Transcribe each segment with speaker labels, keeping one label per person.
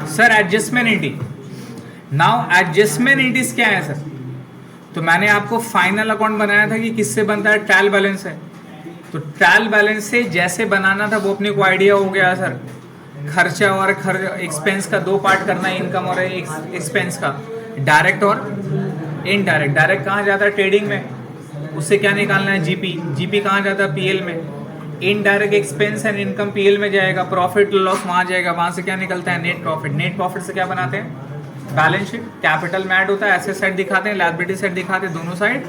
Speaker 1: Sir adjustment entry, now adjustment entries क्या है sir? तो मैंने आपको फाइनल अकाउंट बनाया था कि किससे बनता है, ट्रायल बैलेंस है। तो ट्रायल बैलेंस से जैसे बनाना था वो अपने को आइडिया हो गया सर। खर्चा और एक्सपेंस का दो पार्ट करना है, इनकम और एक्सपेंस का, डायरेक्ट और इनडायरेक्ट। डायरेक्ट कहाँ जाता है, ट्रेडिंग में, उससे क्या निकालना है, जीपी। जीपी कहाँ जाता है, पीएल में। Indirect expense and income PL में जाएगा, प्रॉफिट लॉस वहां जाएगा, वहां से क्या निकलता है, नेट प्रॉफिट। नेट प्रॉफिट से क्या बनाते हैं, बैलेंस शीट। कैपिटल में ऐड होता है, एसेट साइड दिखाते हैं, लायबिलिटी साइड दिखाते हैं, दोनों साइड।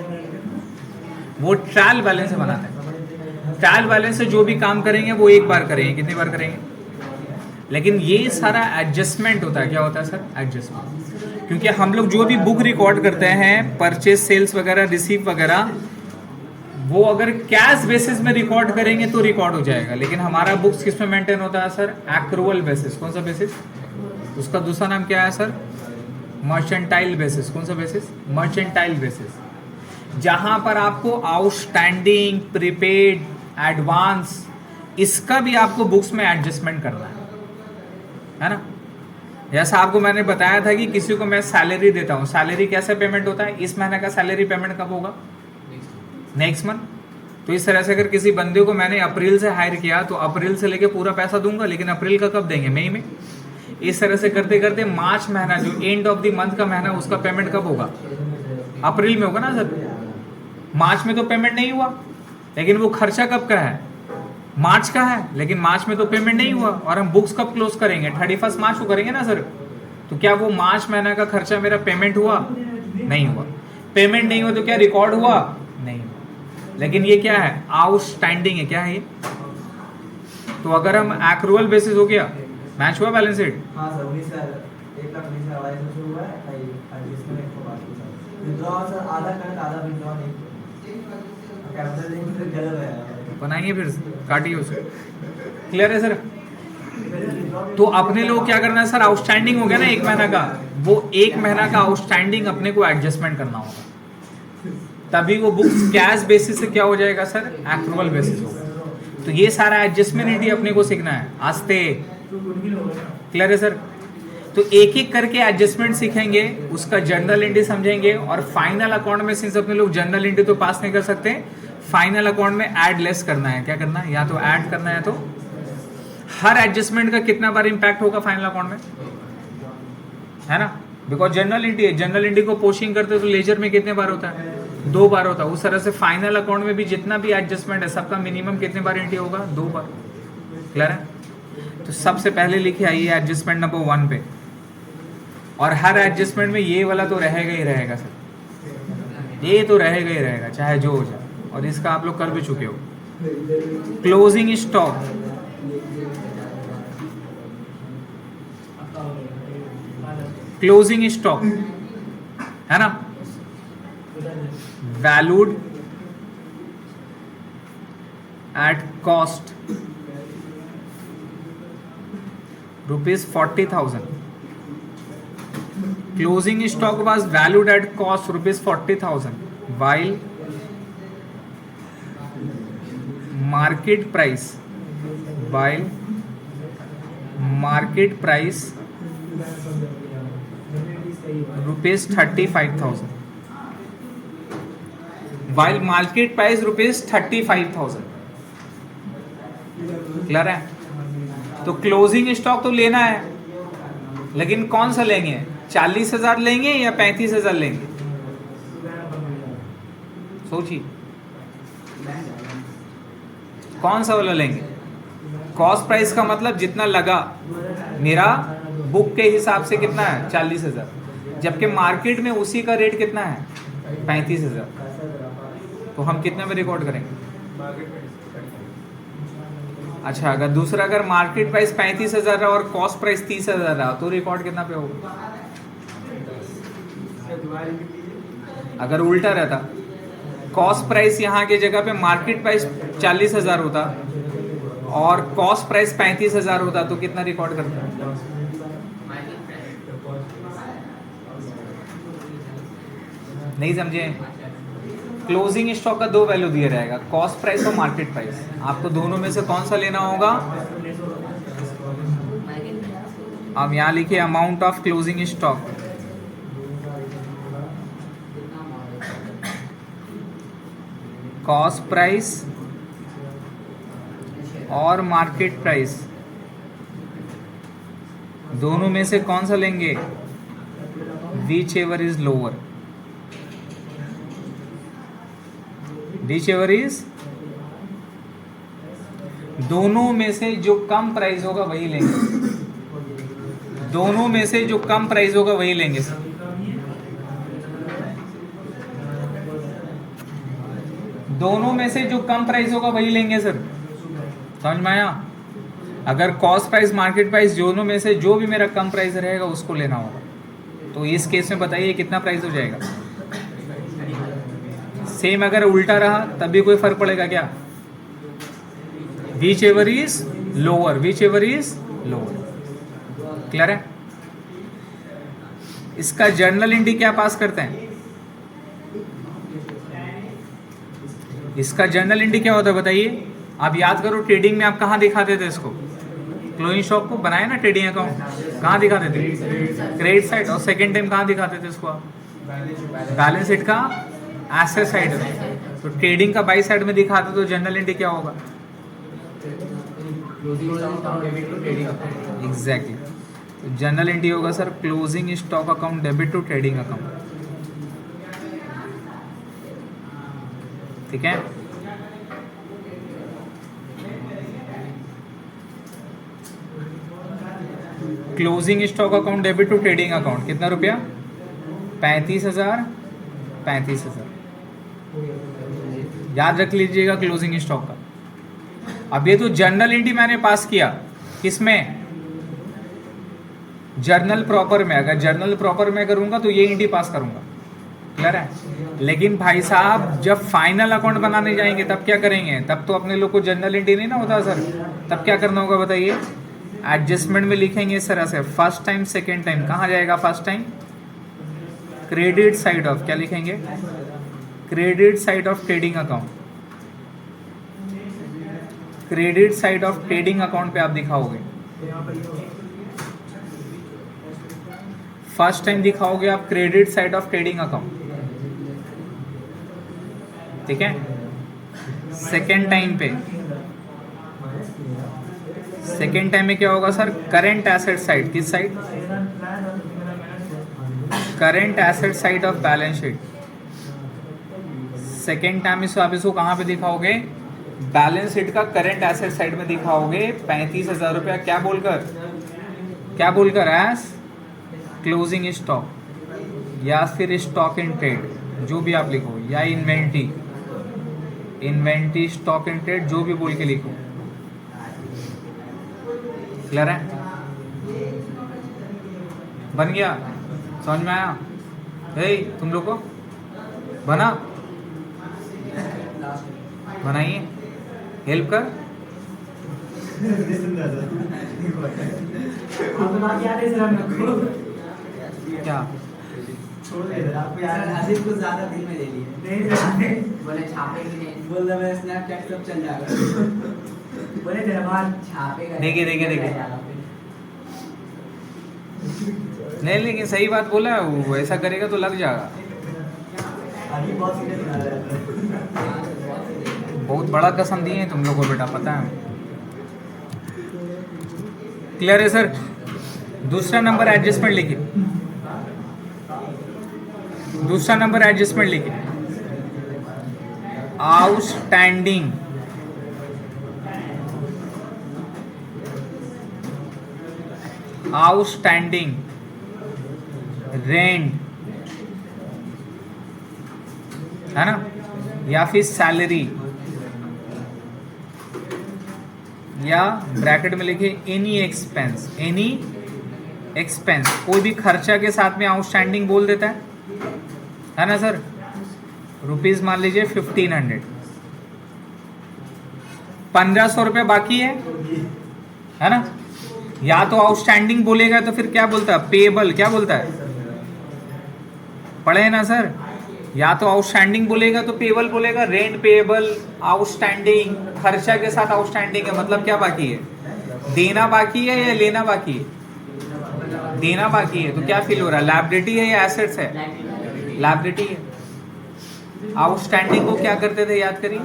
Speaker 1: वो ट्रायल बैलेंस से बनाते हैं। ट्रायल बैलेंस से जो भी काम करेंगे वो एक बार करेंगे, कितनी बार करेंगे। लेकिन ये सारा एडजस्टमेंट होता है, क्या होता है सर, एडजस्टमेंट। क्योंकि हम लोग जो भी बुक रिकॉर्ड करते हैं, परचेज सेल्स वगैरह, रिसीव वगैरह, वो अगर कैश बेसिस में रिकॉर्ड करेंगे तो रिकॉर्ड हो जाएगा। लेकिन हमारा बुक्स किस में मेंटेन होता है सर, एक्रूअल बेसिस। कौन सा बेसिस, उसका दूसरा नाम क्या है सर, मर्चेंटाइल बेसिस। कौन सा बेसिस, मर्चेंटाइल बेसिस। जहां पर आपको आउटस्टैंडिंग, प्रीपेड, एडवांस, इसका भी आपको बुक्स में एडजस्टमेंट करना है ना। जैसा आपको मैंने बताया था कि किसी को मैं सैलरी देता हूँ, सैलरी कैसे पेमेंट होता है, इस महीने का सैलरी पेमेंट कब होगा, नेक्स्ट मंथ। तो इस तरह से अगर किसी बंदे को मैंने अप्रैल से हायर किया तो अप्रैल से लेके पूरा पैसा दूंगा, लेकिन अप्रैल का कब देंगे, मई में। इस तरह से करते करते मार्च महीना, जो एंड ऑफ द मंथ का महीना, उसका पेमेंट कब होगा, अप्रैल में होगा ना सर। मार्च में तो पेमेंट नहीं हुआ, लेकिन वो खर्चा कब का है, मार्च का है, लेकिन मार्च में तो पेमेंट नहीं हुआ। और हम बुक्स कब क्लोज करेंगे, 31 मार्च को करेंगे ना सर। तो क्या वो मार्च महीना का खर्चा मेरा पेमेंट हुआ, नहीं हुआ। पेमेंट नहीं हुआ तो क्या रिकॉर्ड हुआ, नहीं हुआ। लेकिन ये क्या है, आउटस्टैंडिंग है, क्या है ये। तो अगर हम एक्रूअल बेसिस हो गया, मैच हुआ बैलेंस शीट।
Speaker 2: हाँ सर, 19,01,20,22 से हुआ है, एडजस्टमेंट 105 विड्रॉ सर, आधा करंट आधा विड्रॉ नहीं, कैपिटल लिंक से गलत है,
Speaker 1: बनाएंगे फिर काटिए उसको। क्लियर है सर। तो अपने लोग क्या करना है सर, आउटस्टैंडिंग हो गया ना एक महीना का, वो एक महीना का आउटस्टैंडिंग अपने को एडजस्टमेंट करना होगा, तभी वो बुक्स कैश बेसिस से क्या हो जाएगा सर, एक्रूअल बेसिस होगा। तो ये सारा एडजस्टमेंट ही अपने को सीखना है आस्ते। क्लियर है सर। तो एक एक करके एडजस्टमेंट सीखेंगे, उसका जर्नल एंट्री समझेंगे, और फाइनल अकाउंट में सिंस अपने लोग जर्नल एंट्री तो पास नहीं कर सकते, फाइनल अकाउंट में ऐड लेस करना है। क्या करना है, या तो ऐड करना है, तो हर एडजस्टमेंट का कितना बार इंपैक्ट होगा फाइनल अकाउंट में, है ना। बिकॉज जर्नल एंट्री है, जर्नल एंट्री को पोस्टिंग करते तो लेजर में कितने बार होता है, 2 बार होता है। उस तरह से फाइनल अकाउंट में भी जितना भी एडजस्टमेंट है सबका मिनिमम कितने बार एंट्री होगा, 2 बार। क्लियर है। तो सबसे पहले लिखे आइए एडजस्टमेंट नंबर 1 पे, और हर एडजस्टमेंट में ये वाला तो रहेगा ही रहेगा सर, ये तो रहेगा ही रहेगा चाहे जो हो जाए। और इसका आप लोग कर भी चुके हो। क्लोजिंग स्टॉक, क्लोजिंग स्टॉक है ना, valued at cost ₹40,000. Closing stock was valued at cost ₹40,000, while market price ₹35,000. While market price ₹35,000. Clear है। तो क्लोजिंग स्टॉक तो लेना है, लेकिन कौन सा लेंगे, 40,000 लेंगे या 35,000 लेंगे, सोचिए कौन सा वाला लेंगे। कॉस्ट प्राइस का मतलब जितना लगा, मेरा बुक के हिसाब से कितना है, 40,000, जबकि मार्केट में उसी का रेट कितना है, 35,000। तो हम कितने में रिकॉर्ड करेंगे। अच्छा, अगर दूसरा, अगर मार्केट प्राइस 35,000 रहा और कॉस्ट प्राइस 30,000 रहा, तो रिकॉर्ड कितना पे होगा। अगर उल्टा रहता, कॉस्ट प्राइस यहाँ की जगह पे मार्केट प्राइस 40,000 होता और कॉस्ट प्राइस 35,000 होता, तो कितना रिकॉर्ड करता। नहीं समझे। क्लोजिंग स्टॉक का 2 वैल्यू दिया रहेगा, कॉस्ट प्राइस और मार्केट प्राइस। आपको दोनों में से कौन सा लेना होगा, अब यहाँ लिखिए amount of closing stock, cost price और मार्केट प्राइस, दोनों में से कौन सा लेंगे? Which ever is lower, which ever is, दोनों में से जो कम प्राइस होगा वही लेंगे, दोनों में से जो कम प्राइस होगा वही लेंगे सर। दोनों में से जो कम प्राइस होगा वही लेंगे सर, समझ में आया? अगर कॉस्ट प्राइस मार्केट प्राइस दोनों में से जो भी मेरा कम प्राइस रहेगा उसको लेना होगा। तो इस केस में बताइए कितना प्राइस हो जाएगा? सेम अगर उल्टा रहा तब भी कोई फर्क पड़ेगा क्या? Which ever is lower, which ever is lower. Clear है? इसका जर्नल एंट्री क्या पास करते हैं? इसका जर्नल एंट्री क्या होता है बताइए? आप याद करो ट्रेडिंग में आप कहाँ दिखाते थे इसको? क्लोजिंग स्टॉक को बनाया ना ट्रेडिंग अकाउंट, कहाँ दिखाते थे? Credit side. और सेकेंड टाइम कहाँ दिखाते थे इसको आप? बैलेंस शीट का एसेट साइड में। तो ट्रेडिंग का बाई साइड में दिखाते तो जर्नल एंट्री क्या होगा? एग्जैक्टली। तो जर्नल एंट्री होगा sir closing stock account debit to trading account. ठीक है? Closing stock account debit to trading account कितना रुपया? 35,000, 35,000। याद रख लीजिएगा क्लोजिंग स्टॉक का। अब ये तो जर्नल एंट्री मैंने पास किया, किसमें? जर्नल प्रॉपर में। अगर जर्नल प्रॉपर में करूंगा तो ये एंट्री पास करूंगा। क्लियर है? लेकिन भाई साहब जब फाइनल अकाउंट बनाने जाएंगे तब क्या करेंगे? तब तो अपने लोग को जर्नल एंट्री नहीं ना होता सर। तब क्या करना होगा बताइए? एडजस्टमेंट में लिखेंगे इस तरह से, फर्स्ट टाइम सेकेंड टाइम। कहाँ जाएगा first time? Credit side of, क्या लिखेंगे? Credit side of trading account. Credit side of trading account पे आप दिखाओगे। फर्स्ट टाइम दिखाओगे आप credit side of trading account. ठीक है? सेकेंड टाइम पे, सेकेंड टाइम में क्या होगा सर? Current asset side. किस side? Current asset side of balance sheet. Second time में आप इसको कहाँ पे दिखाओगे? बैलेंस शीट का करेंट एसेट साइड में दिखाओगे 35,000 रुपया। क्या बोलकर? क्या बोलकर? एज क्लोजिंग स्टॉक या फिर स्टॉक इन ट्रेड, जो भी आप लिखो, या inventory, inventory stock in trade, जो भी बोल के लिखो। क्लियर है? बन गया? समझ में आया? हे तुम लोग को बना? बनाइए, हेल्प कर। क्या
Speaker 2: छोड़ दे आपको यार, आसिफ को ज्यादा दिल में ले लिए। बोले छापे की नहीं, बोल रहा मैं स्नैपचैट सब चल जाएगा। बोले तेरा बाल छापेगा। देखिए देखिए देखिए,
Speaker 1: नहीं लेकिन सही बात बोला है, वो ऐसा करेगा तो लग जाएगा। बहुत बड़ा कसम दिए हैं तुम लोगों को बेटा, पता है। क्लियर है सर? दूसरा नंबर एडजस्टमेंट लिखिए, दूसरा नंबर एडजस्टमेंट लिखिए। आउटस्टैंडिंग, आउटस्टैंडिंग रेंट है ना, या फिर सैलरी, या ब्रैकेट में लिखिए एनी एक्सपेंस। एनी एक्सपेंस, कोई भी खर्चा के साथ में आउटस्टैंडिंग बोल देता है ना सर। रुपीज मान लीजिए 1500, 1500 रुपये बाकी है ना। या तो आउटस्टैंडिंग बोलेगा तो फिर क्या बोलता है? पेएबल। क्या बोलता है? पढ़े हैं ना सर? या तो आउटस्टैंडिंग बोलेगा तो पेएबल बोलेगा। रेंट पेएबल, आउटस्टैंडिंग, खर्चा के साथ आउटस्टैंडिंग है, मतलब क्या बाकी है? देना बाकी है या लेना बाकी है? देना बाकी है, तो क्या फील हो रहा है? लायबिलिटी है या एसेट्स है? लायबिलिटी है। आउटस्टैंडिंग को क्या करते थे, याद करिए,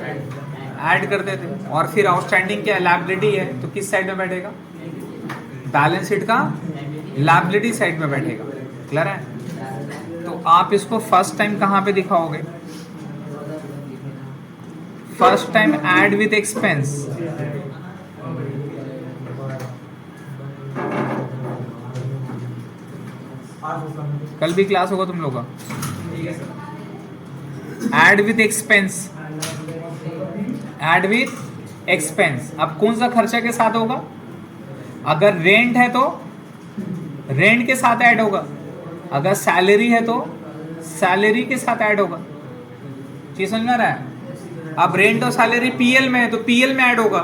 Speaker 1: ऐड करते थे, और फिर आउटस्टैंडिंग क्या लायबिलिटी है, तो किस साइड में बैठेगा? बैलेंस शीट का लायबिलिटी साइड में बैठेगा। क्लियर है? तो आप इसको फर्स्ट टाइम कहाँ पे दिखाओगे? First time add with expense. कल भी क्लास होगा तुम लोग का, add with expense. Add with expense. अब कौन सा खर्चा के साथ होगा? अगर रेंट है तो रेंट के साथ ऐड होगा, अगर सैलरी है तो सैलरी के साथ ऐड होगा। चीज समझ में आ रहा है? अब रेंट और सैलरी पीएल में है तो पीएल में ऐड होगा,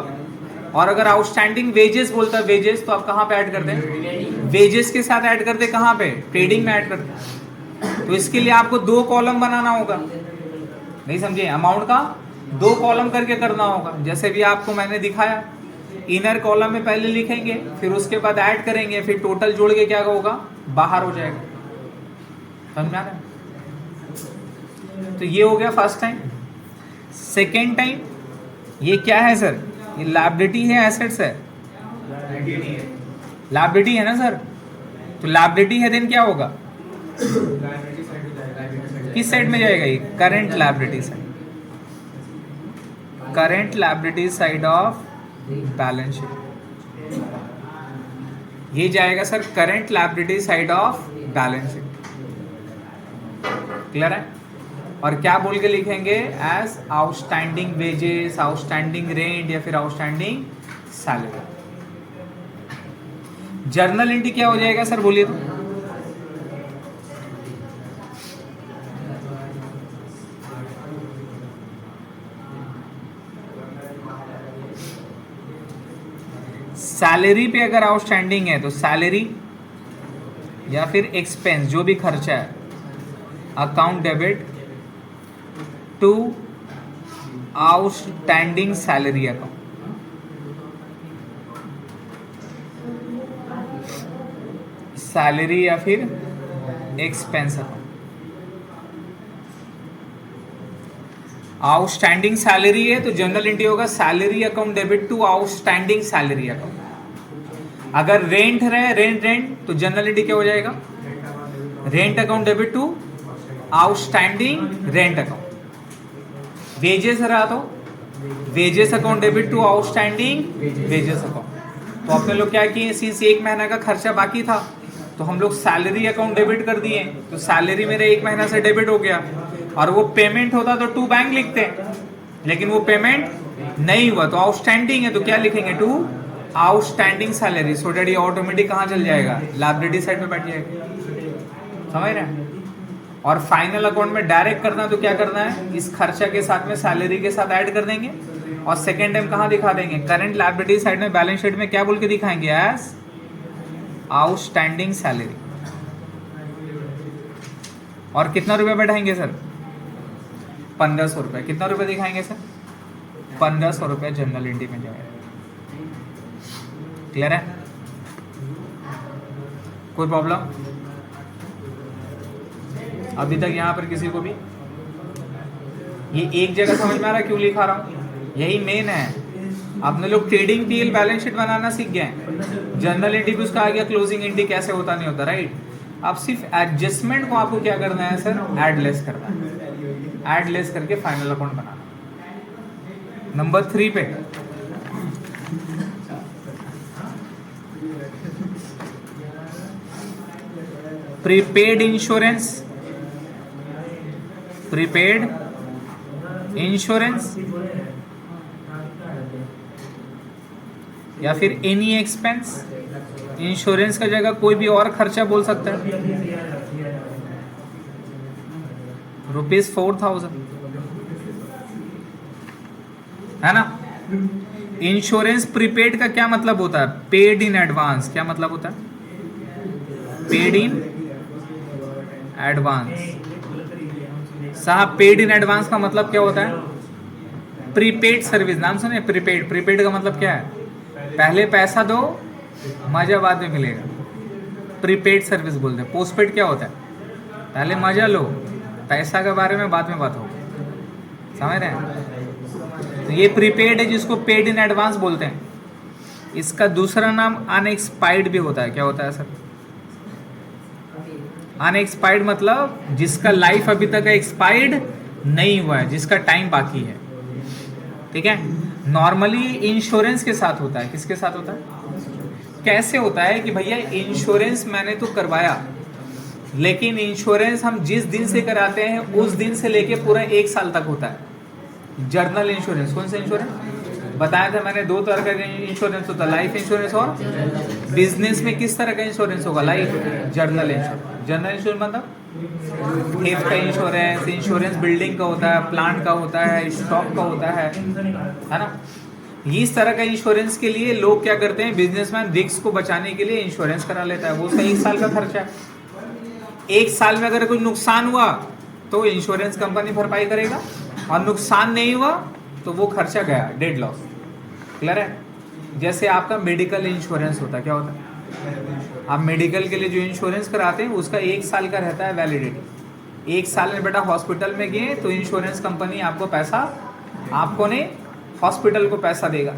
Speaker 1: और अगर आउटस्टैंडिंग वेजेस बोलता है वेजेस, तो आप कहाँ पे ऐड करते हैं? वेजेस के साथ ऐड करते, कहाँ पे? ट्रेडिंग में ऐड करते हैं। तो इसके लिए आपको 2 कॉलम बनाना होगा। नहीं समझे? अमाउंट का 2 कॉलम करके करना होगा। जैसे भी आपको मैंने दिखाया, इनर कॉलम में पहले लिखेंगे, फिर उसके बाद ऐड करेंगे, फिर टोटल जोड़ के क्या होगा? बाहर हो जाएगा। समझ में आ रहा है? तो ये हो गया फर्स्ट टाइम। सेकेंड टाइम ये क्या है सर? ये लायबिलिटी है, एसेट्स है? लायबिलिटी है ना सर? तो लायबिलिटी है, देन क्या होगा? किस साइड में जाएगा ये? Current liability side. Current liability side of balance sheet. ये जाएगा sir current liability side of balance sheet. Clear है? और क्या बोल के लिखेंगे? As outstanding wages, outstanding rent, या फिर आउटस्टैंडिंग सैलरी। जर्नल एंट्री क्या हो जाएगा सर, बोलिए तो? सैलरी पे अगर आउटस्टैंडिंग है तो सैलरी या फिर एक्सपेंस, जो भी खर्चा है, account debit to outstanding salary account. Salary या फिर एक्सपेंस अकाउंट। आउटस्टैंडिंग सैलरी है तो जनरल एंट्री होगा salary account debit to outstanding salary account. अगर रेंट है, रेंट तो जनरल एंट्री क्या हो जाएगा? Rent account debit to outstanding rent account. Wages रहा तो wages account debit to outstanding wages account. तो अपने लोग क्या किए, सिंस 1 महीना का खर्चा बाकी था तो हम लोग सैलरी अकाउंट डेबिट कर दिए, तो सैलरी मेरे 1 महीना से डेबिट हो गया, और वो पेमेंट होता तो टू बैंक लिखते हैं, लेकिन वो पेमेंट नहीं हुआ तो आउटस्टैंडिंग है, तो क्या लिखेंगे? To outstanding salary. So that ये ऑटोमेटिक कहाँ चल जाएगा? लायबिलिटी साइड में बैठ जाएगा। समझ रहे हैं? और फाइनल अकाउंट में डायरेक्ट करना तो क्या करना है? इस खर्चा के साथ में सैलरी के साथ ऐड कर देंगे, और सेकेंड टाइम कहाँ दिखा देंगे? करंट लायबिलिटी साइड में बैलेंस शीट में क्या बोल के दिखाएंगे? As outstanding salary. और कितना रुपया बैठाएंगे सर? 1500 रुपये। कितना रुपये दिखाएंगे सर? 1500 रुपये जनरल एंट्री में जाएगा। क्लियर है? कोई प्रॉब्लम अभी तक यहाँ पर किसी को भी? ये एक जगह समझ में आ रहा है क्यों लिखा रहा हूँ? यही मेन है। आपने लोग ट्रेडिंग पीएल बैलेंस शीट बनाना सीख गए हैं, जनरल एंट्री भी उसका आ गया, क्लोजिंग एंट्री कैसे होता नहीं होता, राइट? अब सिर्फ एडजस्टमेंट को आपको क्या करना है सर? ऐड लेस करना है। ऐड लेस करके फाइनल अकाउंट बनाना। नंबर 3 पे प्रीपेड इंश्योरेंस। प्रीपेड इंश्योरेंस या फिर एनी एक्सपेंस। इंश्योरेंस का जगह कोई भी और खर्चा बोल सकता है। ₹4000 है ना? इंश्योरेंस प्रीपेड का क्या मतलब होता है? Paid in advance. क्या मतलब होता है? Paid in advance. साहब पेड इन एडवांस का मतलब क्या होता है? Prepaid service. नाम सुने? प्रीपेड। प्रीपेड का मतलब क्या है? पहले पैसा दो, मजा बाद में मिलेगा। प्रीपेड सर्विस बोलते हैं। पोस्टपेड क्या होता है? पहले मजा लो, पैसा के बारे में बाद में बात होगी, समझ रहे हैं? तो ये प्रीपेड है जिसको पेड इन एडवांस बोलते हैं। इसका दूसरा नाम अनएक्सपायर्ड भी होता है। क्या होता है सर? अनएक्सपायर्ड मतलब जिसका लाइफ अभी तक एक्सपायर्ड नहीं हुआ है, जिसका टाइम बाकी है, ठीक है। नॉर्मली इंश्योरेंस के साथ होता है। किसके साथ होता है? कैसे होता है कि भैया इंश्योरेंस मैंने तो करवाया, लेकिन इंश्योरेंस हम जिस दिन से कराते हैं उस दिन से लेके पूरा 1 साल तक होता है। Journal insurance. कौन सा इंश्योरेंस बताया था मैंने? 2 तरह का इंश्योरेंस होता है, लाइफ इंश्योरेंस और बिजनेस में किस तरह का इंश्योरेंस होगा? Life journal insurance. Journal insurance मतलब थेफ्ट का इंश्योरेंस, इंश्योरेंस बिल्डिंग का होता है, प्लांट का होता है, स्टॉक का होता है ना। इस तरह का इंश्योरेंस के लिए लोग क्या करते हैं, बिजनेसमैन रिस्क को बचाने के लिए इंश्योरेंस करा लेता है। वो उसका 1 साल का खर्चा है। 1 साल में अगर कोई नुकसान हुआ तो इंश्योरेंस कंपनी भरपाई करेगा, और नुकसान नहीं हुआ तो वो खर्चा गया, डेड लॉस। क्लियर है? जैसे आपका मेडिकल इंश्योरेंस होता है। क्या होता है? आप मेडिकल के लिए जो इंश्योरेंस कराते हैं उसका 1 साल का रहता है वैलिडिटी। 1 साल में बेटा हॉस्पिटल में गए तो इंश्योरेंस कंपनी आपको पैसा, आपको नहीं, हॉस्पिटल को पैसा देगा।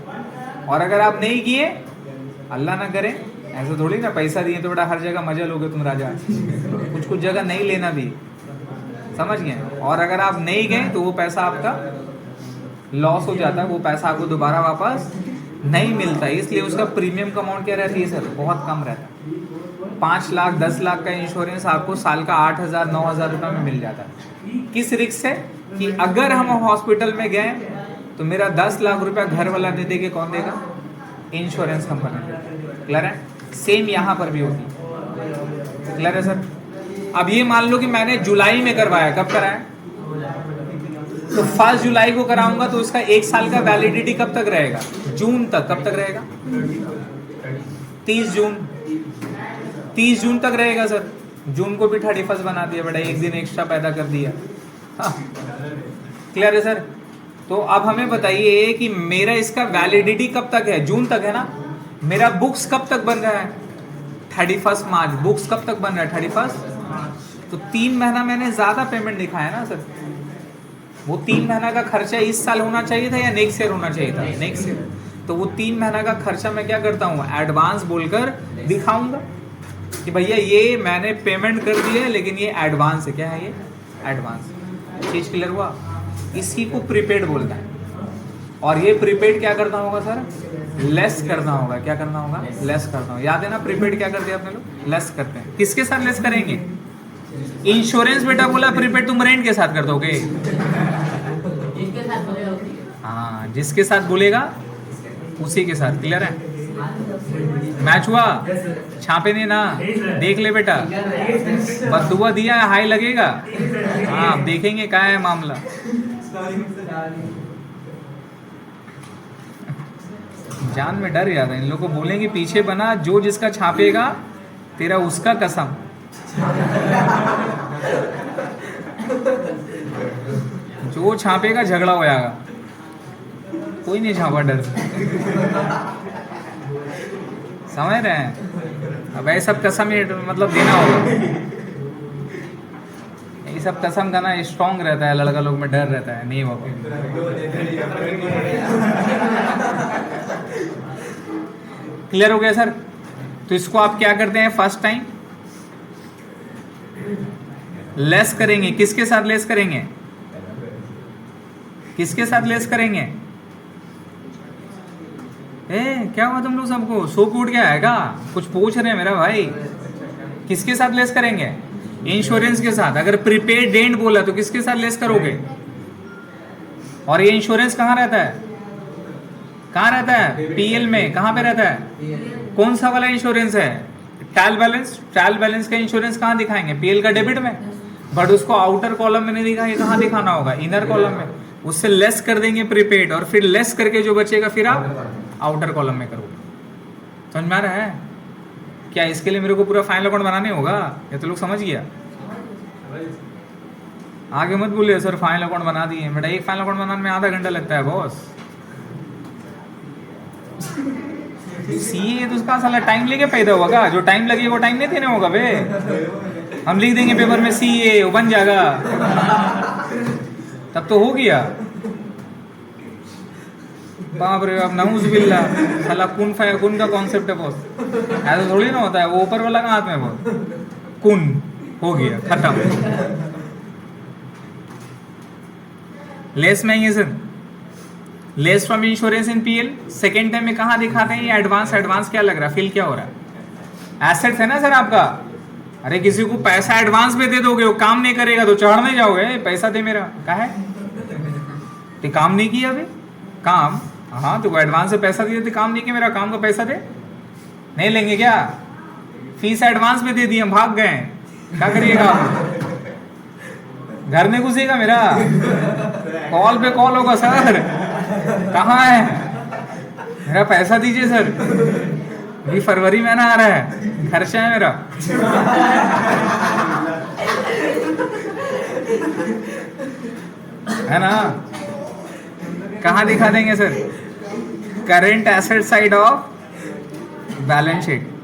Speaker 1: और अगर आप नहीं किए, अल्लाह ना करे, ऐसे थोड़ी ना पैसा दिए तो बेटा हर जगह मजा लोगे तुम राजा। कुछ कुछ जगह नहीं लेना भी, समझ गए? और अगर आप नहीं गए तो वो पैसा आपका लॉस हो जाता है, वो पैसा आपको दोबारा वापस नहीं मिलता है। इसलिए उसका प्रीमियम का अमाउंट क्या रहती है सर? बहुत कम रहता है। 5 लाख 10 लाख का इंश्योरेंस आपको साल का 8,000 9,000 रुपये में मिल जाता है। किस रिस्क से? कि अगर हम हॉस्पिटल में गए तो मेरा 10 लाख रुपया घर वाला दे देंगे, कौन देगा? Insurance company. क्लियर है? सेम यहाँ पर भी होती है। क्लियर है सर? अब ये मान लो कि मैंने जुलाई में करवाया। कब कराया? तो 1 जुलाई को कराऊंगा तो उसका 1 साल का वैलिडिटी कब तक रहेगा? जून तक। कब तक रहेगा? 30 जून। 30 जून तक रहेगा सर। जून को भी 31 बना दिया बेटा, 1 दिन एक्स्ट्रा पैदा कर दिया। हाँ, क्लियर है सर? तो अब हमें बताइए कि मेरा इसका वैलिडिटी कब तक है? जून तक है ना। मेरा बुक्स कब तक बन रहा है? 31 मार्च। बुक्स कब तक बन रहा है? 31। तो 3 महीना मैंने ज्यादा पेमेंट दिखाया ना सर। वो 3 महीना का खर्चा इस साल होना चाहिए था या नेक्स्ट ईयर होना चाहिए था? Next year. तो वो 3 महीना का खर्चा मैं क्या करता हूँ? एडवांस बोलकर दिखाऊंगा कि भैया ये मैंने पेमेंट कर दी है, लेकिन ये एडवांस है। क्या है ये? एडवांस। चीज क्लियर हुआ? इसी को प्रीपेड बोलता है। और ये प्रीपेड क्या करना होगा सर? लेस करना होगा। क्या करना होगा? लेस करना होगा। याद है ना प्रीपेड क्या करते हैं अपने लोग? लेस करते हैं। किसके साथ लेस करेंगे? इंश्योरेंस बेटा बोला प्रीपेड तुम रेंट के साथ कर दोगे। हाँ, जिसके साथ बोलेगा उसी के साथ। क्लियर है? मैच हुआ? छापे नहीं ना, देख ले बेटा। बदुआ दिया है, हाई लगेगा। हाँ, अब देखेंगे क्या है मामला। जान में डर जाता है। इन लोगों को बोलेंगे पीछे बना, जो जिसका छापेगा तेरा उसका कसम। जो छापेगा झगड़ा हो जाएगा। कोई नहीं छापा डर से। समझ रहे हैं? अब ये सब कसम ही मतलब देना होगा। ये सब कसम का ना स्ट्रॉन्ग रहता है, लड़का लोग में डर रहता है। नहीं हो क्लियर हो गया सर? तो इसको आप क्या करते हैं? फर्स्ट टाइम लेस करेंगे। किसके साथ लेस करेंगे? किसके साथ लेस करेंगे? क्या हुआ तुम लोग सबको? सो उठ गया है क्या? कुछ पूछ रहे हैं मेरा भाई। किसके साथ लेस करेंगे? इंश्योरेंस के साथ। अगर प्रीपेड डेंट बोला तो किसके साथ लेस करोगे? और ये इंश्योरेंस कहाँ रहता है? कहाँ रहता है? पीएल में। कहाँ पे रहता है? कौन सा वाला इंश्योरेंस है? Trial balance. ट्रायल बैलेंस का इंश्योरेंस कहाँ दिखाएंगे? पीएल का डेबिट में। बट उसको आउटर कॉलम में नहीं दिखाएंगे। कहाँ दिखाना होगा? इनर कॉलम में। उससे लेस कर देंगे प्रीपेड, और फिर लेस करके जो बचेगा फिर आप आउटर कॉलम में करोगे। समझ में आ रहा है? क्या इसके लिए मेरे को पूरा फाइनल अकाउंट बनाने होगा? ये तो लोग समझ गया। आगे मत बोलिए सर फाइनल अकाउंट बना दिए। बेटा एक फाइनल अकाउंट बनाने में आधा घंटा लगता है बॉस। सीए तो उसका साला टाइम लेके पैदा होगा, जो टाइम लगे वो टाइम नहीं देने होगा बे। हम लिख देंगे पेपर में सीए, वो बन जाएगा, तब तो हो गया। बाप रे, अब नाउज़ुबिल्लाह, साला कुन फयकुन का कॉन्सेप्ट है बॉस, ऐसा थोड़ी ना होता है। वो ऊपर वाला का हाथ में बॉस, कुन हो गया, खत्म। लेस महंगे sir, less from insurance in PL. Second time में कहाँ दिखाते हैं ये एडवांस? एडवांस क्या लग रहा है, फील क्या हो रहा है? एसेट्स है ना सर आपका। अरे किसी को पैसा एडवांस में दे दोगे, वो काम नहीं करेगा तो चढ़ने जाओगे, पैसा दे मेरा, क्या है तो काम नहीं किया अभी काम। हाँ तो एडवांस से पैसा दिए थे, काम नहीं किया, मेरा काम का पैसा दे, नहीं लेंगे क्या? फीस एडवांस में दे दी, हम भाग गए, क्या करिएगा आप? घर में घुसेगा मेरा, कॉल पे कॉल होगा सर, कहाँ है मेरा पैसा दीजिए सर, अभी फरवरी महीना आ रहा है, खर्चा है मेरा। है ना, कहाँ दिखा देंगे sir? Current asset side of balance sheet.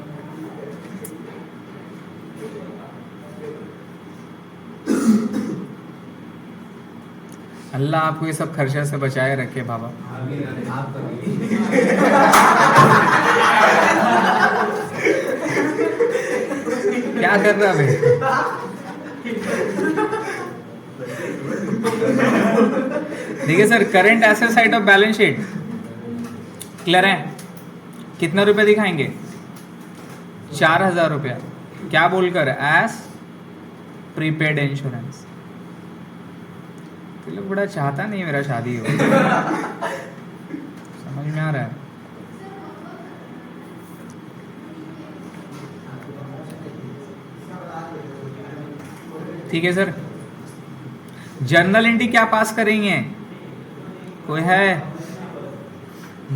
Speaker 1: Allah आपको ये सब खर्चा से बचाए रखे बाबा। क्या कर रहा है? देखिए sir, current asset side of balance sheet clear है? कितना रुपए दिखाएंगे? 4000 रुपया। क्या बोलकर? As prepaid insurance. तो लोग बड़ा चाहता नहीं मेरा शादी हो, समझ में आ रहा है? ठीक है सर। जर्नल एंट्री क्या पास करेंगे? कोई है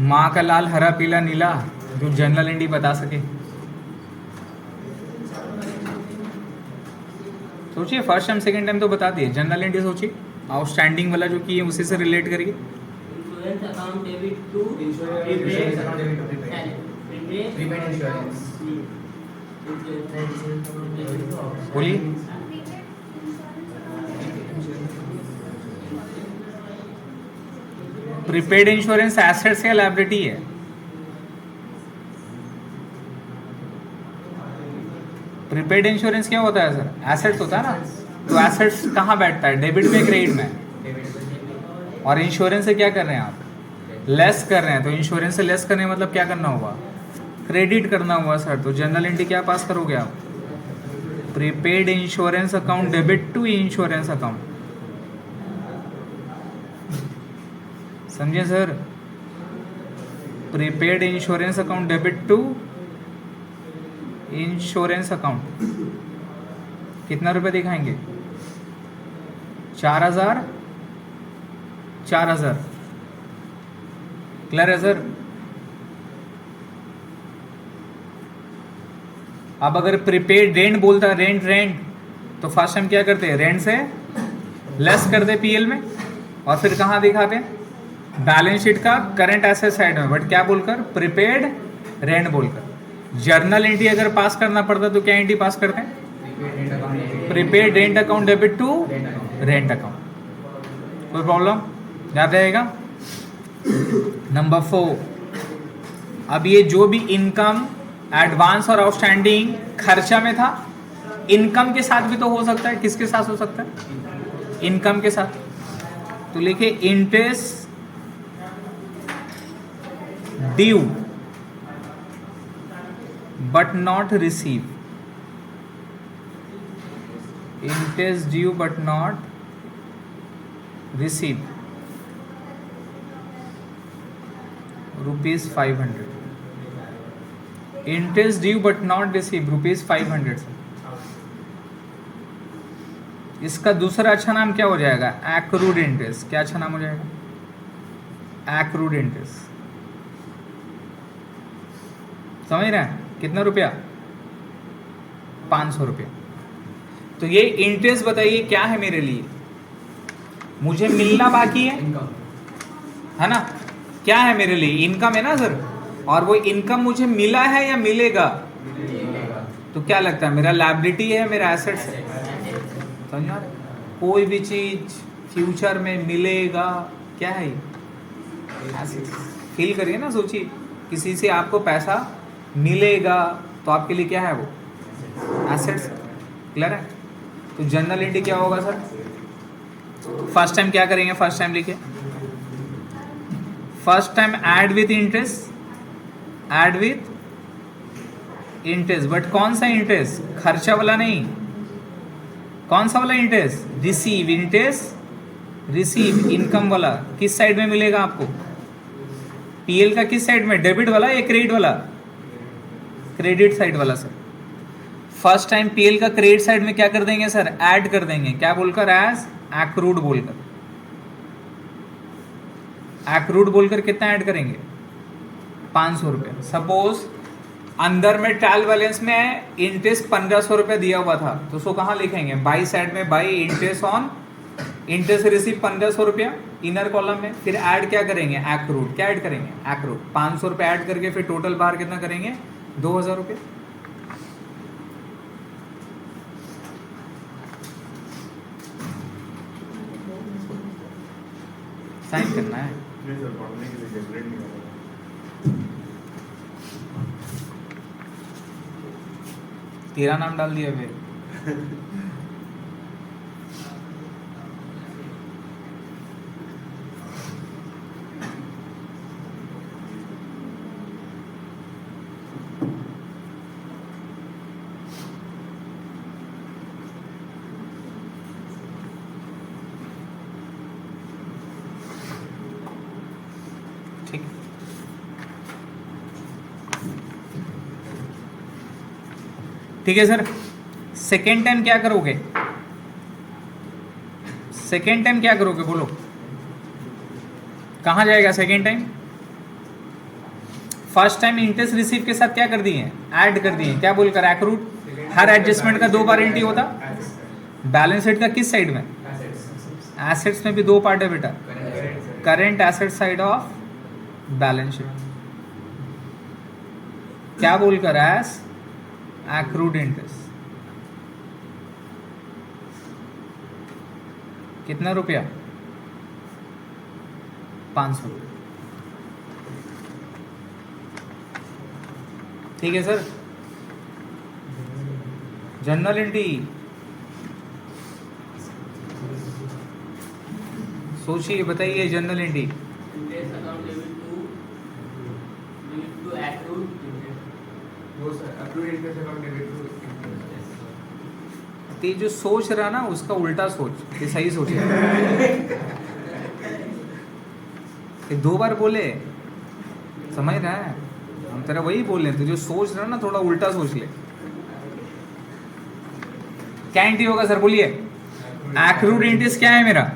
Speaker 1: माँ का लाल हरा पीला नीला जो जर्नल एंट्री बता सके? सोचिए, फर्स्ट टाइम सेकंड टाइम तो बता दिए, जनरल एंट्री सोचिए, आउटस्टैंडिंग वाला जो किए उसी से रिलेट करिए।
Speaker 2: Insurance account debit to insurance account debit to prepaid insurance.
Speaker 1: बोलिए। प्रीपेड इंश्योरेंस एसेट्स या लायबिलिटी है? प्रीपेड इंश्योरेंस क्या होता है सर? एसेट्स होता है ना। तो एसेट्स कहाँ बैठता है? डेबिट में, क्रेडिट में? और इंश्योरेंस से क्या कर रहे हैं आप? लेस कर रहे हैं। तो इंश्योरेंस से लेस करने मतलब क्या करना होगा? क्रेडिट करना होगा सर। तो जनरल एंट्री क्या पास करोगे आप? Prepaid insurance account debit to insurance account. समझे sir? Prepaid insurance account debit to insurance account. कितना रुपए दिखाएंगे? 4000 4000। क्लियर है सर? अब अगर प्रीपेड रेंट बोलता है, रेंट तो फर्स्ट हम क्या करते हैं? रेंट से लेस करते पीएल में, और फिर कहाँ दिखाते हैं? बैलेंस शीट का करंट एसेट साइड में, बट क्या बोलकर? प्रीपेड रेंट बोलकर। जर्नल एंट्री अगर पास करना पड़ता तो क्या एंट्री पास करते हैं? Prepaid rent account debit to rent account. कोई प्रॉब्लम? याद रहेगा? नंबर 4, अब ये जो भी इनकम एडवांस और आउटस्टैंडिंग खर्चा में था, इनकम के साथ भी तो हो सकता है। किसके साथ हो सकता है? इनकम के साथ। तो लिखे interest due but not receive, interest due but not receive, ₹500। interest due but not receive, ₹500। इसका दूसरा अच्छा नाम क्या हो जाएगा? Accrued interest. क्या अच्छा नाम हो जाएगा? Accrued interest. समझ रहे हैं? कितना रुपया? 500 रुपया। तो ये इंटरेस्ट बताइए क्या है मेरे लिए? मुझे मिलना बाकी है ना? क्या है मेरे लिए? इनकम है ना सर। और वो इनकम मुझे मिला है या मिलेगा? तो क्या लगता है, मेरा लायबिलिटी है, मेरा एसेट्स है? समझ आ रहा है? कोई भी चीज फ्यूचर में मिलेगा, क्या है एसेट्स। फील करिए ना, सोचिए किसी से आपको पैसा मिलेगा तो आपके लिए क्या है वो? एसेट्स। क्लियर है? तो जनरल एंट्री क्या होगा सर? फर्स्ट टाइम क्या करेंगे? फर्स्ट टाइम लिखिए, first time add with interest, add with interest. But कौन सा इंटरेस्ट? खर्चा वाला नहीं। कौन सा वाला interest? Receive interest, receive income वाला। किस साइड में मिलेगा आपको? पीएल का किस साइड में? डेबिट वाला या क्रेडिट वाला? क्रेडिट साइड वाला सर। फर्स्ट टाइम पीएल का क्रेडिट साइड में क्या कर देंगे सर? ऐड कर देंगे। क्या बोलकर? एज एक्रूड बोलकर। एक्रूड बोलकर कितना ऐड करेंगे? 500 रुपये। सपोज अंदर में ट्रायल बैलेंस में इंटरेस्ट 1500 रुपये दिया हुआ था, तो उसको कहाँ लिखेंगे? बाई साइड में, by interest on interest receive 1500 रुपया इनर कॉलम में। फिर ऐड क्या करेंगे? एक्रूड। क्या ऐड करेंगे? एक्रूड। 500 रुपये ऐड करके फिर टोटल बाहर कितना करेंगे? 2000 रुपये। साइन करना है। तेरा नाम डाल दिया फिर। ठीक, ठीक है सर। सेकेंड टाइम क्या करोगे? सेकेंड टाइम क्या करोगे बोलो? कहां जाएगा second time? First time interest receive के साथ क्या कर दिए? ऐड कर दिए। क्या बोलकर? एक्रूड। हर एडजस्टमेंट का 2 बार एंट्री होता। बैलेंस शीट का किस साइड में? एसेट्स में भी 2 पार्ट है बेटा। Current asset side of balance sheet. क्या बोलकर? As accrued interest. कितना रुपया? 500। ठीक है सर। जनरल एंट्री सोचिए, बताइए जनरल एंट्री। ते जो सोच रहा ना उसका उल्टा सोच, ये सही सोचे। ये 2 बार बोले, समझ रहा है? हम तेरा वही बोले, तो जो सोच रहा ना थोड़ा उल्टा सोच ले। क्या एंट्री होगा सर? बोलिए। एक्रूड इंटरेस्ट क्या है मेरा?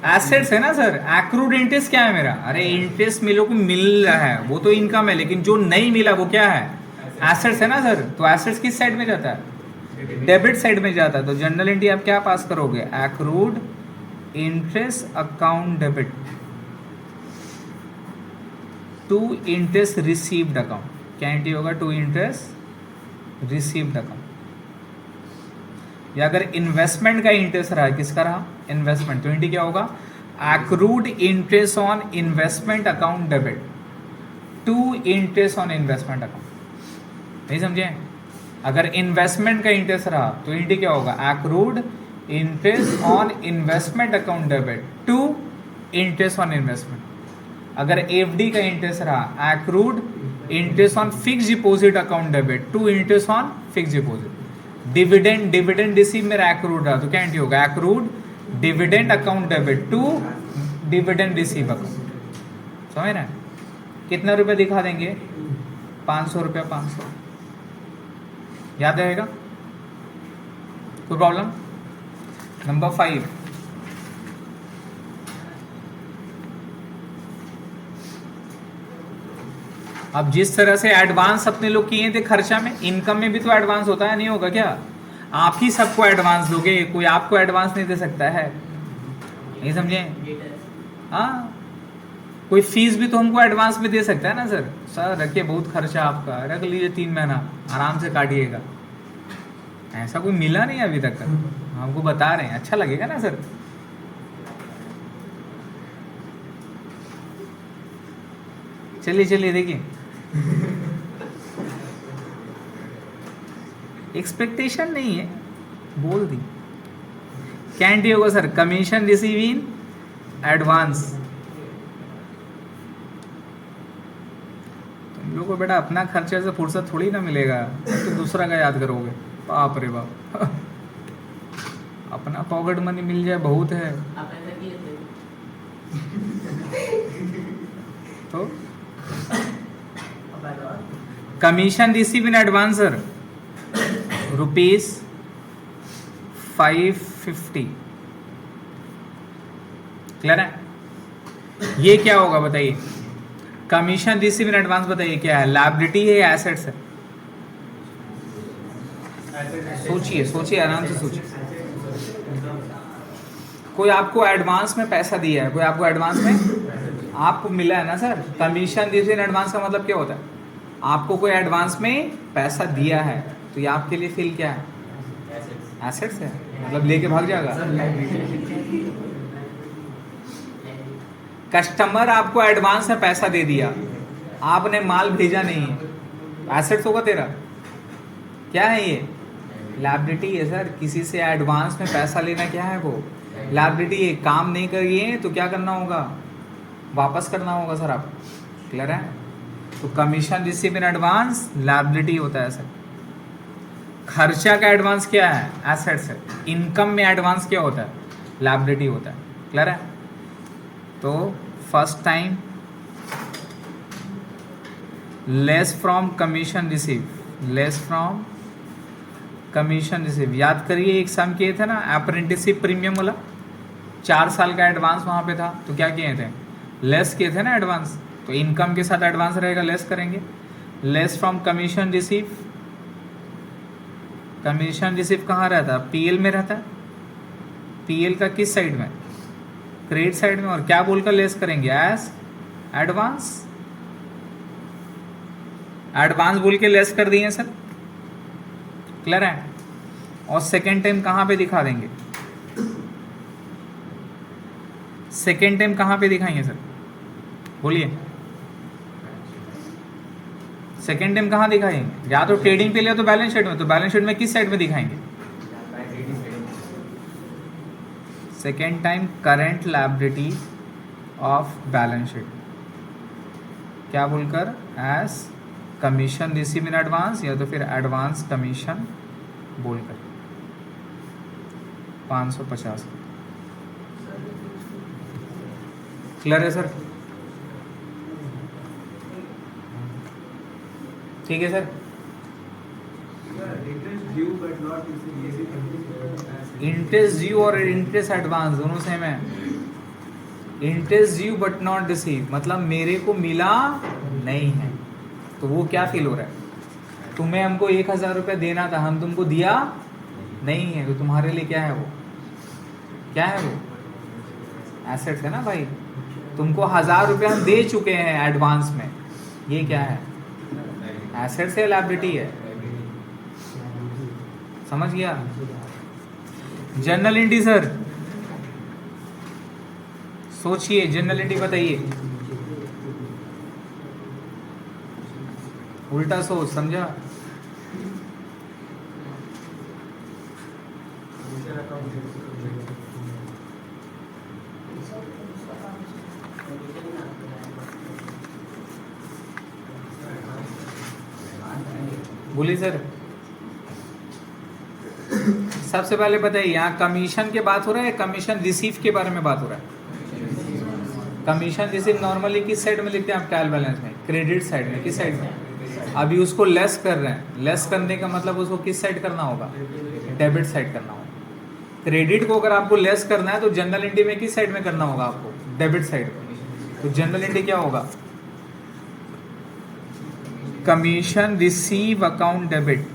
Speaker 1: एसेट्स है ना सर। एक्रूड इंटरेस्ट क्या है मेरा? अरे इंटरेस्ट मेरे को मिल रहा है, वो तो इनकम है, लेकिन जो नहीं मिला वो क्या है? एसेट्स है ना सर। तो एसेट्स किस साइड में जाता है? डेबिट साइड में जाता है। तो जनरल एंट्री आप क्या पास करोगे? Accrued interest account debit to interest received account. क्या एंट्री होगा? To interest received account. या अगर इन्वेस्टमेंट का इंटरेस्ट रहा, किसका रहा? इन्वेस्टमेंट, तो एंट्री क्या होगा? Accrued interest on investment account debit to interest on investment account. नहीं समझे? अगर इन्वेस्टमेंट का इंटरेस्ट रहा तो एंट्री क्या होगा? Accrued interest on investment account debit to interest on investment. अगर एफडी का इंटरेस्ट रहा, accrued interest on fix deposit account debit to interest on fix deposit. Dividend, dividend receive मेरा एक्रूड रहा, तो क्या एंट्री होगा? Accrued dividend account debit to dividend receive account. समझ रहे हैं? कितना रुपये दिखा देंगे? 500 रुपया। 500 याद रहेगा? कोई प्रॉब्लम? नंबर 5, अब जिस तरह से एडवांस अपने लोग किए थे खर्चा में, इनकम में भी तो एडवांस होता है, नहीं होगा क्या? आप ही सबको एडवांस दोगे, कोई आपको एडवांस नहीं दे सकता है। नहीं समझे? हाँ, कोई फीस भी तो हमको एडवांस में दे सकता है ना सर, सर रखिए बहुत खर्चा आपका, रख लीजिए 3 महीना आराम से काटिएगा। ऐसा कोई मिला नहीं अभी तक, हमको बता रहे हैं, अच्छा लगेगा ना सर। चलिए चलिए देखिए, एक्सपेक्टेशन नहीं है, बोल दी। कैंट होगा sir, commission receive in advance. तुम लोग को बेटा अपना खर्चे से फुर्सत थोड़ी ना मिलेगा, तो दूसरा का याद करोगे, बाप रे बाप। अपना पॉकेट मनी मिल जाए बहुत है।
Speaker 2: आप ऐसा किए थे?
Speaker 1: तो commission receive in advance sir ₹550। Clear है? ये क्या होगा बताइए, कमीशन रिसीव इन एडवांस बताइए क्या है, लायबिलिटी है या एसेट्स है? सोचिए सोचिए, आराम से सोचिए। कोई आपको एडवांस में पैसा दिया है, कोई आपको एडवांस में आपको मिला है ना sir. Commission receive in advance का मतलब क्या होता है, आपको कोई एडवांस में पैसा दिया है, तो ये आपके लिए फील क्या है, एसेट्स है, मतलब लेके भाग जाएगा। कस्टमर आपको एडवांस में पैसा दे दिया, आपने माल भेजा नहीं है, एसेट्स होगा तेरा, क्या है ये, लायबिलिटी है सर। किसी से एडवांस में पैसा लेना क्या है, वो लायबिलिटी है। काम नहीं करिए तो क्या करना होगा, वापस करना होगा सर आप। क्लियर है? तो commission receive in advance liability होता है सर। खर्चा का एडवांस क्या है, एसेट्स है। इनकम में एडवांस क्या होता है, लायबिलिटी होता है। क्लियर है? तो first time less from commission receive, less from commission receive. याद करिए एक सम किए थे ना अप्रेंटिसशिप प्रीमियम वाला, 4 साल का एडवांस वहाँ पे था, तो क्या किए थे, लेस किए थे ना एडवांस। तो इनकम के साथ एडवांस रहेगा, लेस करेंगे। Less from commission receive, commission receive कहाँ रहता है, पीएल में रहता है। पीएल का किस साइड में, क्रेडिट साइड में। और क्या बोलकर लेस करेंगे, एज एडवांस, एडवांस बोल के लेस कर दिए सर। क्लियर है? और सेकेंड टाइम कहाँ पे दिखा देंगे, सेकेंड टाइम कहाँ पे दिखाएंगे सर, बोलिए। सेकेंड टाइम कहाँ दिखाएंगे, या तो ट्रेडिंग पे लिया तो बैलेंस शीट में, तो बैलेंस शीट में किस साइड में दिखाएंगे, second time current liability of balance sheet, क्या बोलकर, as commission receive in advance, या तो फिर एडवांस कमीशन बोलकर 550। क्लियर है सर? ठीक है सर। इंटरेस्ट ड्यू और इंटरेस्ट एडवांस दोनों सेम है। Interest due but not receive मतलब मेरे को मिला नहीं है, तो वो क्या फील हो रहा है, तुम्हें हमको 1000 रुपये देना था, हम तुमको दिया नहीं है, तो तुम्हारे लिए क्या है, वो क्या है, वो एसेट्स है ना भाई। तुमको 1000 रुपये हम दे चुके हैं एडवांस में, ये क्या है, एसेट्स है, लायबिलिटी है। समझ गया? जर्नल एंट्री सर, सोचिए, जर्नल एंट्री बताइए, उल्टा सोच, समझा? बोलिए सर। सबसे पहले बताइए, यहाँ कमीशन के बात हो रहा है, कमीशन रिसीव के बारे में बात हो रहा है। कमीशन रिसीव नॉर्मली किस साइड में लिखते हैं आप, ट्रायल बैलेंस में, क्रेडिट साइड में। किस साइड में? अभी उसको लेस कर रहे हैं, लेस करने का मतलब उसको किस साइड करना होगा, डेबिट साइड करना होगा। क्रेडिट को अगर आपको लेस करना है तो जनरल एंट्री में किस साइड में करना होगा आपको, डेबिट साइड में। तो जनरल एंट्री क्या होगा, commission receive account debit,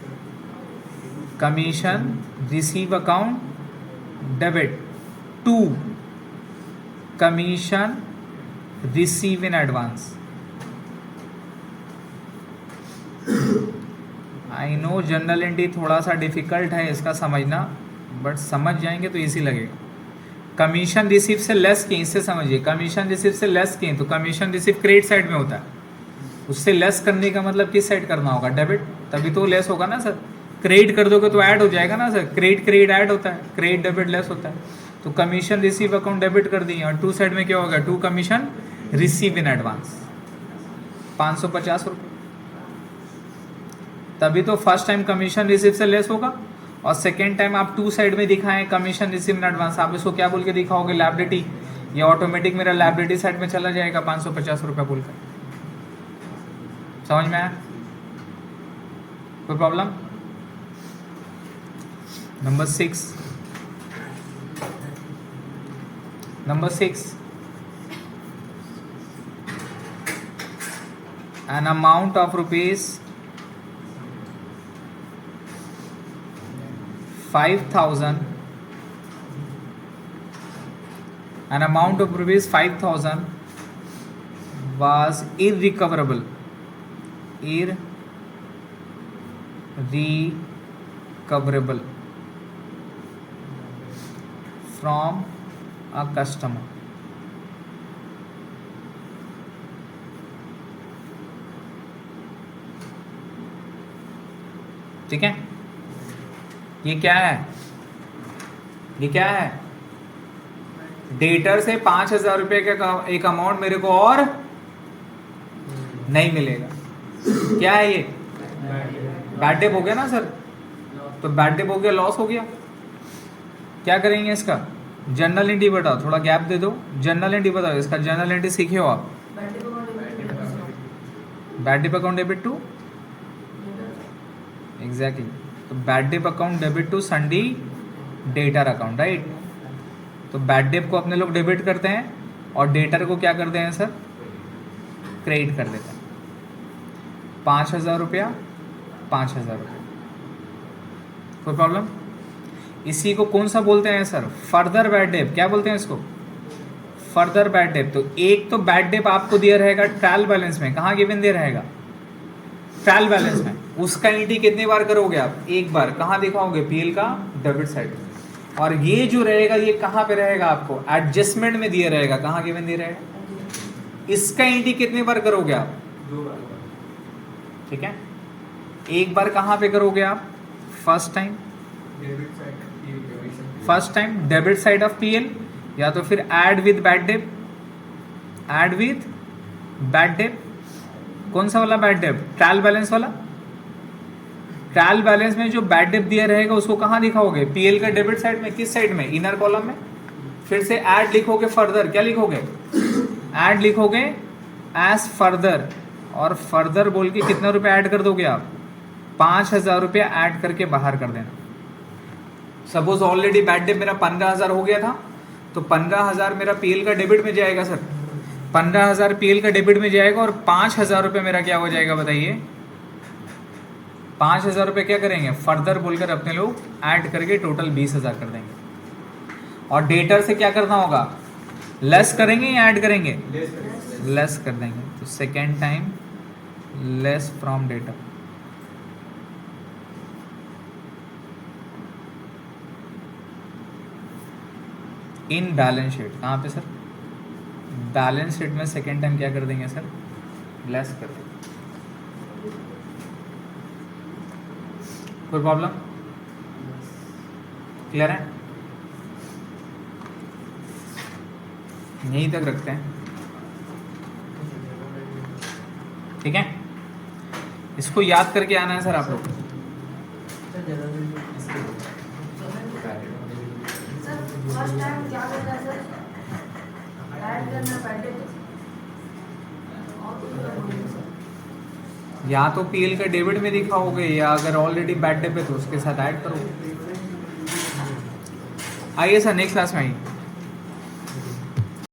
Speaker 1: commission receive account debit to commission receive in advance. I know general entry थोड़ा सा डिफिकल्ट है इसका समझना, बट समझ जाएंगे तो इजी लगेगा। कमीशन रिसीव से लेस की, इससे समझिए, कमीशन रिसीव से लेस की, तो कमीशन रिसीव क्रेडिट साइड में होता है, उससे लेस करने का मतलब किस साइड करना होगा, डेबिट, तभी तो लेस होगा ना सर। क्रेडिट कर दोगे तो ऐड हो जाएगा ना सर, क्रेडिट ऐड होता है, क्रेडिट डेबिट लेस होता है। तो कमीशन रिसीव अकाउंट डेबिट कर दिए, और टू साइड में क्या होगा, to commission receive in advance 550 रुपये। तभी तो फर्स्ट टाइम कमीशन रिसीव से लेस होगा, और सेकेंड टाइम आप टू साइड में दिखाएं कमीशन रिसीव इन एडवांस, आप इसको क्या बोल के दिखाओगे, लायबिलिटी, या ऑटोमेटिक मेरा लायबिलिटी साइड में चला जाएगा 550 रुपये बोलकर। समझ में आया, कोई problem? Number 6 an amount of rupees 5,000, an amount of rupees 5,000 was irrecoverable from a customer। ठीक है, ये क्या है, ये क्या है, डेटर से 5,000 रुपये का एक अमाउंट मेरे को और नहीं मिलेगा। क्या है ये, बैड डेट हो गया ना सर, तो बैड डेट हो गया, लॉस हो गया। क्या करेंगे इसका, जनरल एंट्री बताओ, थोड़ा गैप दे दो, जनरल एंट्री बताओ इसका, जनरल एंट्री सीखे हो आप, bad debt account debit to, exactly, तो bad debt account debit to sundry debtor account, right. तो बैड डेट को अपने लोग डेबिट करते हैं, और डेटर को क्या करते हैं सर, क्रेडिट कर देते हैं। 5,000 रुपया, 5,000 रुपया, कोई प्रॉब्लम? इसी को कौन सा बोलते हैं सर, फर्दर बैड डेट, क्या बोलते हैं इसको, फर्दर बैड डेट। तो एक तो बैड डेट आपको दिया रहेगा ट्रायल बैलेंस में, कहाँ गिवन दे रहेगा, ट्रायल बैलेंस में, उसका एंट्री कितनी बार करोगे आप, एक बार, कहाँ दिखाओगे, पीएल का डेबिट साइड। और ये जो रहेगा ये कहाँ पे रहेगा, आपको एडजस्टमेंट में दिया रहेगा, कहाँ गिवन दे रहेगा, इसका एंट्री कितनी बार करोगे आप,
Speaker 2: 2 बार।
Speaker 1: ठीक है, एक बार कहाँ पे करोगे आप, first time debit side of PL, या तो फिर add with bad debt, add with bad debt, कौन सा वाला बैड डेट, ट्रायल बैलेंस वाला। ट्रायल बैलेंस में जो बैड डेट दिया रहेगा उसको कहाँ दिखाओगे, पीएल का डेबिट साइड में, किस साइड में, इनर कॉलम में। फिर से ऐड लिखोगे, फर्दर क्या लिखोगे, ऐड लिखोगे एज फर्दर, और फर्दर बोल के कितना रुपया ऐड कर दोगे आप, 5,000 रुपया ऐड करके बाहर कर देना। सपोज ऑलरेडी बैड डेट मेरा 15,000 हो गया था, तो 15,000 मेरा पीएल का डेबिट में जाएगा सर, 15,000 पीएल का डेबिट में जाएगा, और 5,000 रुपये मेरा क्या हो जाएगा बताइए, 5,000 रुपये क्या करेंगे, फर्दर बोलकर अपने लोग ऐड करके टोटल 20,000 कर देंगे। और डेटर से क्या करना होगा, लेस करेंगे या ऐड करेंगे, लेस कर देंगे। तो second time less from debtor. In balance sheet, कहाँ पे सर, बैलेंस शीट में सेकेंड टाइम क्या कर देंगे सर, लेस कर देंगे। कोई प्रॉब्लम, क्लियर है, यहीं तक रखते हैं, ठीक है। इसको याद करके आना है सर आप लोग। या तो पीएल का डेबिट में दिखाओगे, या अगर ऑलरेडी बैड डेट पे तो उसके साथ ऐड करो। आइए सर नेक्स्ट क्लास में आइए।